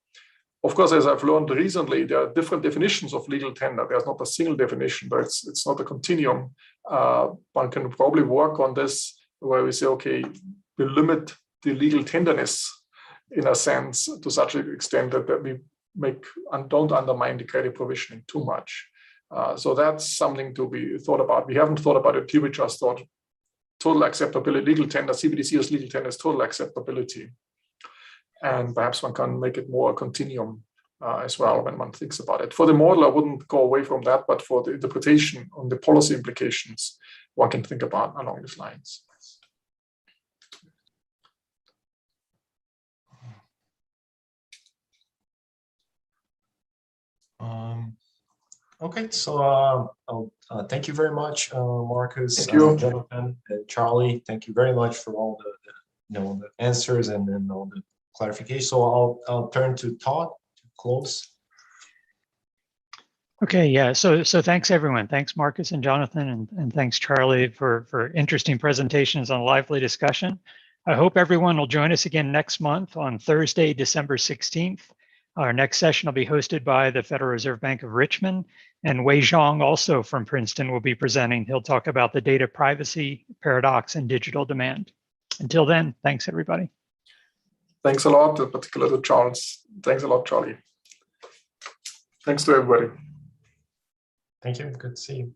of course, as I've learned recently, there are different definitions of legal tender. There's not a single definition, but it's not a continuum. One can probably work on this where we say, okay, we limit the legal tenderness in a sense to such an extent that we make and don't undermine the credit provisioning too much. So that's something to be thought about. We haven't thought about it here. We just thought total acceptability, legal tender, CBDC as legal tender is total acceptability. And perhaps one can make it more a continuum as well when one thinks about it. For the model, I wouldn't go away from that, but for the interpretation on the policy implications, one can think about along these lines. Okay, so thank you very much, Markus, Jonathan, and Charlie. Thank you very much for all the answers and then all the clarification. So I'll turn to Todd to close. Okay, yeah. So thanks everyone. Thanks Markus and Jonathan, and thanks Charlie for interesting presentations and a lively discussion. I hope everyone will join us again next month on Thursday, December 16th. Our next session will be hosted by the Federal Reserve Bank of Richmond, and Wei Zhang, also from Princeton, will be presenting. He'll talk about the data privacy paradox and digital demand. Until then, thanks everybody. Thanks a lot, in particular to Charles. Thanks a lot, Charlie. Thanks to everybody. Thank you. Good to see you.